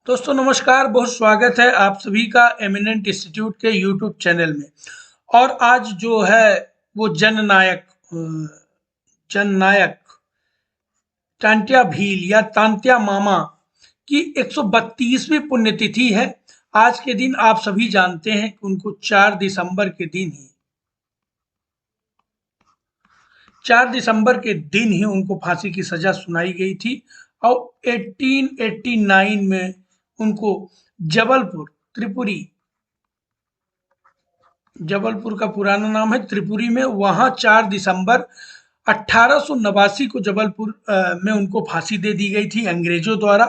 दोस्तों नमस्कार, बहुत स्वागत है आप सभी का एमिनेंट इंस्टीट्यूट के यूट्यूब चैनल में। और आज जो है वो जननायक टांट्या भील या तांत्या मामा की 132वीं पुण्यतिथि है। आज के दिन आप सभी जानते हैं कि उनको 4 दिसंबर के दिन ही उनको फांसी की सजा सुनाई गई थी। और 1889 में उनको जबलपुर त्रिपुरी जबलपुर का पुराना नाम है त्रिपुरी में, वहां 4 दिसंबर 1889 को जबलपुर में उनको फांसी दे दी गई थी अंग्रेजों द्वारा।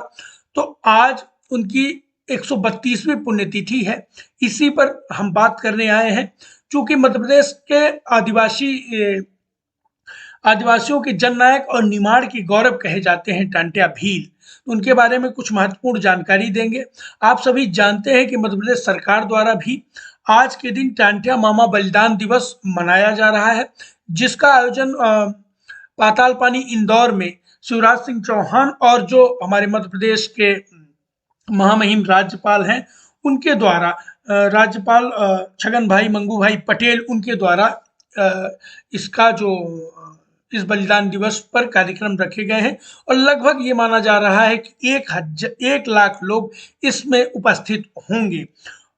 तो आज उनकी 132वीं पुण्यतिथि है। इसी पर हम बात करने आए हैं। चूंकि मध्य प्रदेश के आदिवासियों के जननायक और निमाड़ के गौरव कहे जाते हैं टांट्या भील, तो उनके बारे में कुछ महत्वपूर्ण जानकारी देंगे। आप सभी जानते हैं कि मध्य प्रदेश सरकार द्वारा भी आज के दिन टांट्या मामा बलिदान दिवस मनाया जा रहा है, जिसका आयोजन पातालपानी इंदौर में शिवराज सिंह चौहान और जो हमारे मध्य प्रदेश के महामहिम राज्यपाल हैं उनके द्वारा, राज्यपाल छगन भाई मंगू भाई पटेल उनके द्वारा इसका जो इस बलिदान दिवस पर कार्यक्रम रखे गए हैं। और लगभग ये माना जा रहा है कि 1 लाख लोग इसमें उपस्थित होंगे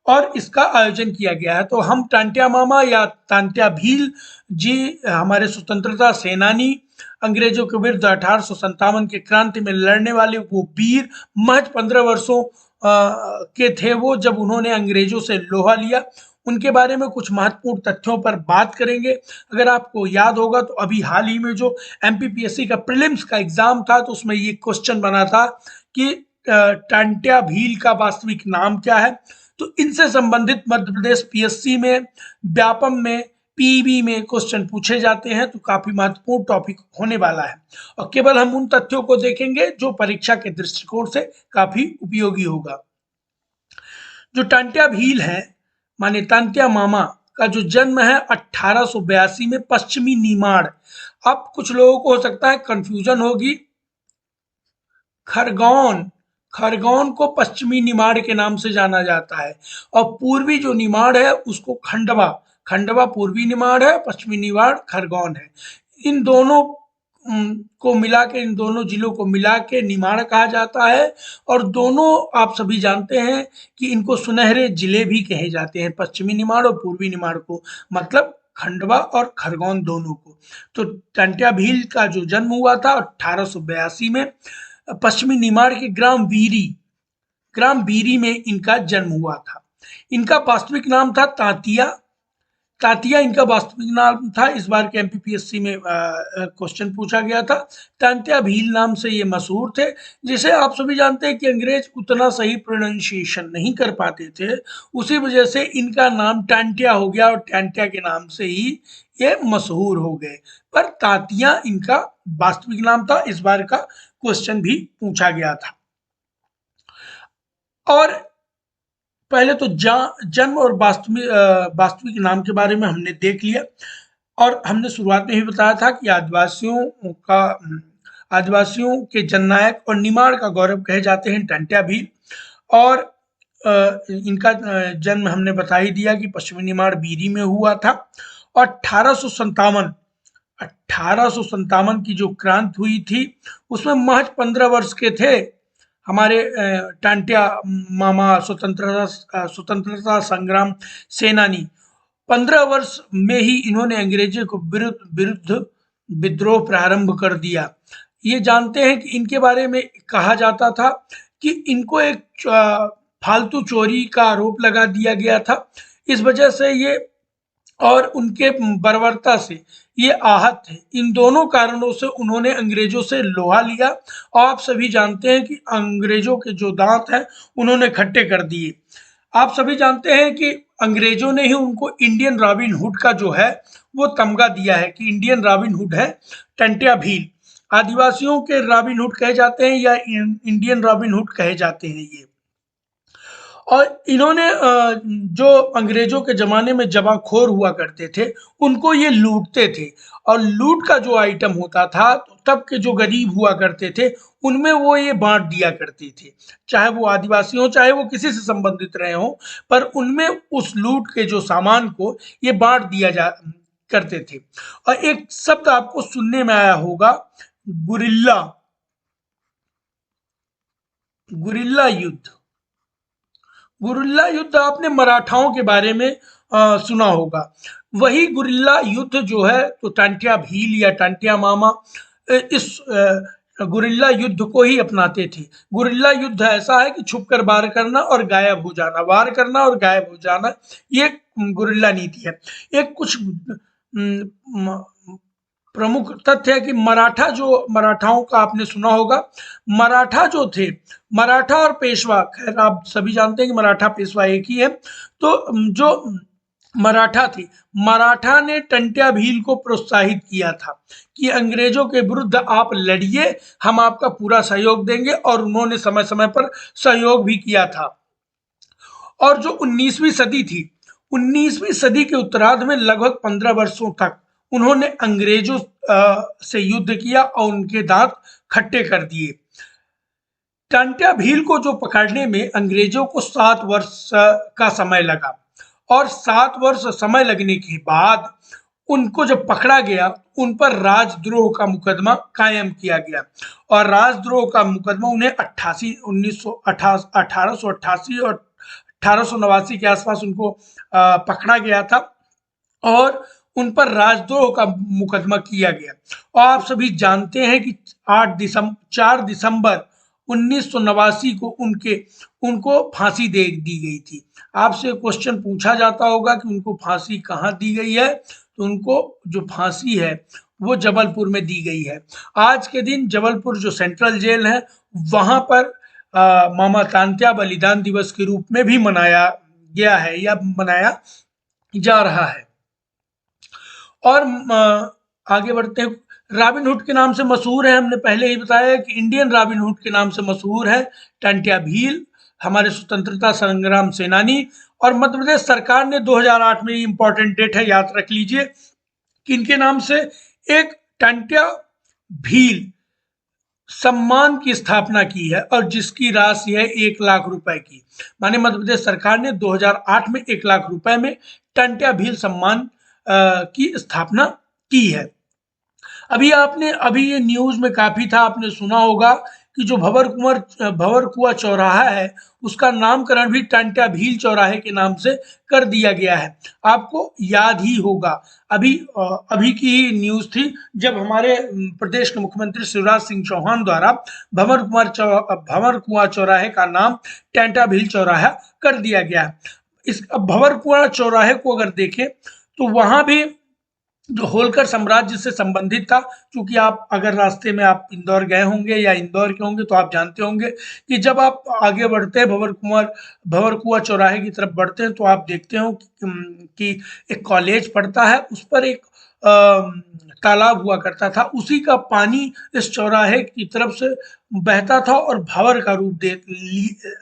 और इसका आयोजन किया गया है। तो हम टांट्या मामा या तांत्या भील जी हमारे स्वतंत्रता सेनानी, अंग्रेजों के विरुद्ध 1857 के क्रांति में लड़ने वाले वो वीर, महज 15 वर्षों के थे वो जब उन्होंने अंग्रेजों से लोहा लिया। उनके बारे में कुछ महत्वपूर्ण तथ्यों पर बात करेंगे। अगर आपको याद होगा तो अभी हाल ही में जो एमपीपीएससी का प्रीलिम्स का एग्जाम था, तो उसमें ये क्वेश्चन बना था कि टांट्या भील का वास्तविक नाम क्या है। तो इनसे संबंधित मध्य प्रदेश पीएससी में, व्यापम में, पीईबी में क्वेश्चन पूछे जाते हैं, तो काफी महत्वपूर्ण टॉपिक होने वाला है। और केवल हम उन तथ्यों को देखेंगे जो परीक्षा के दृष्टिकोण से काफी उपयोगी होगा। जो टांट्या भील है माने तांत्या मामा का जो जन्म है 1882 में पश्चिमी निमाड़। अब कुछ लोगों को हो सकता है कंफ्यूजन होगी। खरगोन को पश्चिमी निमाड़ के नाम से जाना जाता है और पूर्वी जो निमाड़ है उसको खंडवा पूर्वी निमाड़ है, पश्चिमी निमाड़ खरगोन है। इन दोनों को मिला के, इन दोनों जिलों को मिला के निमाड़ कहा जाता है। और दोनों आप सभी जानते हैं कि इनको सुनहरे जिले भी कहे जाते हैं, पश्चिमी निमाड़ और पूर्वी निमाड़ को, मतलब खंडवा और खरगोन दोनों को। तो टांट्या भील का जो जन्म हुआ था 1882 में पश्चिमी निमाड़ के ग्राम बीरी में इनका जन्म हुआ था। इनका वास्तविक नाम था तातिया इनका वास्तविक नाम था। इस बार के एमपीपीएससी में क्वेश्चन पूछा गया था। तांत्या भील नाम से ये मशहूर थे, जिसे आप सभी जानते हैं कि अंग्रेज उतना सही प्रोनाउंसिएशन नहीं कर पाते थे, उसी वजह से इनका नाम टांट्या हो गया और टांट्या के नाम से ही ये मशहूर हो गए। पर तातिया इनका वास्तविक नाम था। इस बार का क्वेश्चन भी पूछा गया था। और पहले तो जन्म और वास्तविक नाम के बारे में हमने देख लिया। और हमने शुरुआत में ही बताया था कि आदिवासियों के जननायक और निमाड़ का गौरव कहे जाते हैं टांट्या भील। और इनका जन्म हमने बता ही दिया कि पश्चिमी निमाड़ बीरी में हुआ था। और 1857 की जो क्रांति हुई थी उसमें महज 15 वर्ष के थे हमारे टांट्या मामा, स्वतंत्रता संग्राम सेनानी। 15 वर्ष में ही इन्होंने अंग्रेजों को विरुद्ध विद्रोह प्रारंभ कर दिया। ये जानते हैं कि इनके बारे में कहा जाता था कि इनको एक फालतू चोरी का आरोप लगा दिया गया था। इस वजह से ये और उनके बर्बरता से ये आहत थे। इन दोनों कारणों से उन्होंने अंग्रेजों से लोहा लिया। और आप सभी जानते हैं कि अंग्रेजों के जो दांत हैं उन्होंने खट्टे कर दिए। आप सभी जानते हैं कि अंग्रेजों ने ही उनको इंडियन रॉबिन हुड का जो है वो तमगा दिया है कि इंडियन रॉबिन हुड है टांट्या भील। आदिवासियों के रॉबिन हुड कहे जाते हैं या इंडियन रॉबिन हुड कहे जाते हैं ये। और इन्होंने जो अंग्रेजों के जमाने में जमाखोर हुआ करते थे उनको ये लूटते थे। और लूट का जो आइटम होता था तो तब के जो गरीब हुआ करते थे उनमें वो ये बांट दिया करते थे, चाहे वो आदिवासी हो चाहे वो किसी से संबंधित रहे हो, पर उनमें उस लूट के जो सामान को ये बांट दिया जा करते थे। और एक शब्द आपको सुनने में आया होगा, गुरिल्ला, गुरिल्ला युद्ध। गुरिल्ला युद्ध आपने मराठाओं के बारे में सुना होगा। वही गुरिल्ला युद्ध जो है तो टांटिया भील या टांटिया मामा इस गुरिल्ला युद्ध को ही अपनाते थे। गुरिल्ला युद्ध ऐसा है कि छुपकर वार करना और गायब हो जाना, वार करना और गायब हो जाना, ये गुरिल्ला नीति है। एक कुछ प्रमुख तथ्य है कि मराठाओं का आपने सुना होगा। मराठा जो थे, मराठा और पेशवा, खैर आप सभी जानते हैं कि मराठा पेशवा एक ही है। तो जो मराठा थे, मराठा ने टंट्या भील को प्रोत्साहित किया था कि अंग्रेजों के विरुद्ध आप लड़िए, हम आपका पूरा सहयोग देंगे, और उन्होंने समय समय पर सहयोग भी किया था। और जो 19वीं सदी थी, 19वीं सदी के उत्तरार्ध में लगभग 15 वर्षों तक उन्होंने अंग्रेजों से युद्ध किया और उनके दांत खट्टे कर दिए। टांट्या भील को जो पकड़ने में अंग्रेजों को 7 वर्ष का समय लगा, और 7 वर्ष समय लगने के बाद उनको जब पकड़ा गया, उन पर राजद्रोह का मुकदमा कायम किया गया। और राजद्रोह का मुकदमा उन्हें 1888 और 1889 के आसपास उनको पकड़ा गया था और उन पर राजद्रोह का मुकदमा किया गया। और आप सभी जानते हैं कि 4 दिसंबर 1989 को उनको फांसी दे दी गई थी। आपसे क्वेश्चन पूछा जाता होगा कि उनको फांसी कहाँ दी गई है, तो उनको जो फांसी है वो जबलपुर में दी गई है। आज के दिन जबलपुर जो सेंट्रल जेल है वहां पर मामा तांत्या बलिदान दिवस के रूप में भी मनाया गया है या मनाया जा रहा है। और आगे बढ़ते हैं। रॉबिनहुड के नाम से मशहूर है, हमने पहले ही बताया कि इंडियन रॉबिनहुड के नाम से मशहूर है टंट्या भील, हमारे स्वतंत्रता संग्राम सेनानी। और मध्य प्रदेश सरकार ने 2008 में, इंपॉर्टेंट डेट है, याद रख लीजिए, कि इनके नाम से एक टंट्या भील सम्मान की स्थापना की है और जिसकी राशि है 1 लाख रुपए की। माने मध्य प्रदेश सरकार ने 2008 में 1 लाख रुपए में टंट्या भील सम्मान की स्थापना की है। अभी ये न्यूज में काफी था, आपने सुना होगा कि जो भंवर कुआं चौराहा है उसका नामकरण भी टंट्या भील चौराहे के नाम से कर दिया गया है। आपको याद ही होगा, अभी की न्यूज थी जब हमारे प्रदेश के मुख्यमंत्री शिवराज सिंह चौहान द्वारा भंवर कुआं चौराहे का नाम टंट्या भील चौराहा कर दिया गया है। इस भंवर कुआं चौराहे को अगर देखें तो वहां भी जो होलकर साम्राज्य से संबंधित था, क्योंकि आप अगर रास्ते में आप इंदौर गए होंगे या इंदौर के होंगे तो आप जानते होंगे कि जब आप आगे बढ़ते हैं भंवर कुआं चौराहे की तरफ बढ़ते हैं तो आप देखते हो कि एक कॉलेज पड़ता है, उस पर एक तालाब हुआ करता था, उसी का पानी इस चौराहे की तरफ से बहता था और भंवर का रूप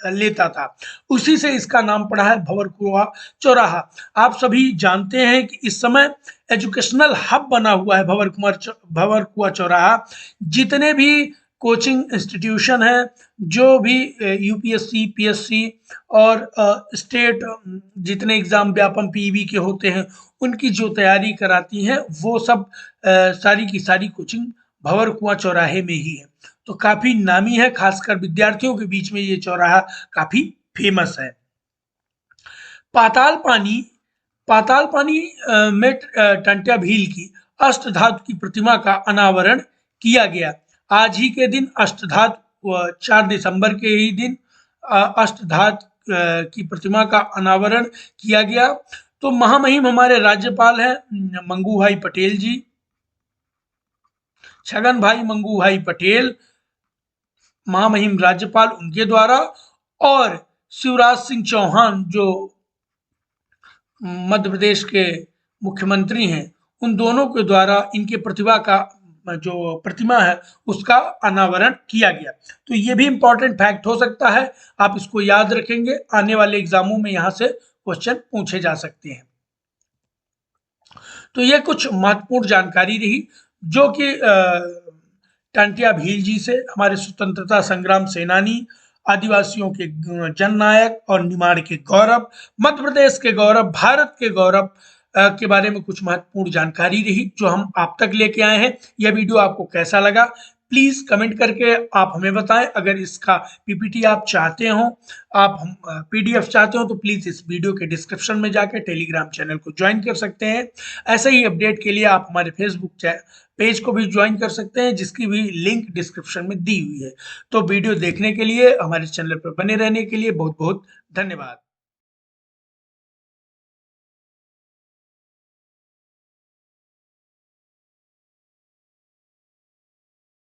लेता था। उसी से इसका नाम पड़ा है भंवर कुआं चौराहा। आप सभी जानते हैं कि इस समय एजुकेशनल हब बना हुआ है भंवर कुआं चौराहा। जितने भी कोचिंग इंस्टीट्यूशन है, जो भी यूपीएससी, पीएससी और स्टेट जितने एग्जाम व्यापम पीईबी के होते हैं उनकी जो तैयारी कराती हैं, वो सब सारी की सारी कोचिंग भंवर कुआं चौराहे में ही है। तो काफी नामी है, खासकर विद्यार्थियों के बीच में ये चौराहा काफी फेमस है। पाताल पानी में टंट्या भील की अष्टधातु की प्रतिमा का अनावरण किया गया। आज ही के दिन अष्टधातु 4 दिसंबर के ही दिन अष्टधातु की प्रतिमा का अनावरण किया गया। तो महामहिम हमारे राज्यपाल हैं मंगू भाई पटेल जी, छगन भाई मंगू भाई पटेल महामहिम राज्यपाल, उनके द्वारा, और शिवराज सिंह चौहान जो मध्य प्रदेश के मुख्यमंत्री हैं, उन दोनों के द्वारा इनके प्रतिभा का जो प्रतिमा है उसका अनावरण किया गया। तो ये भी इंपॉर्टेंट फैक्ट हो सकता है, आप इसको याद रखेंगे, आने वाले एग्जामों में यहां से क्वेश्चन पूछे जा सकते हैं। तो ये कुछ महत्वपूर्ण जानकारी रही जो कि टांटिया भील जी से, हमारे स्वतंत्रता संग्राम सेनानी, आदिवासियों के जननायक और निमाड़ के गौरव, मध्य प्रदेश के गौरव, भारत के गौरव के बारे में कुछ महत्वपूर्ण जानकारी रही जो हम आप तक लेके आए हैं। यह वीडियो आपको कैसा लगा प्लीज कमेंट करके आप हमें बताएं। अगर इसका पीपीटी आप चाहते हो, आप हम पीडीएफ चाहते हो, तो प्लीज इस वीडियो के डिस्क्रिप्शन में जाकर टेलीग्राम चैनल को ज्वाइन कर सकते हैं। ऐसे ही अपडेट के लिए आप हमारे फेसबुक पेज को भी ज्वाइन कर सकते हैं, जिसकी भी लिंक डिस्क्रिप्शन में दी हुई है। तो वीडियो देखने के लिए, हमारे चैनल पर बने रहने के लिए बहुत बहुत धन्यवाद।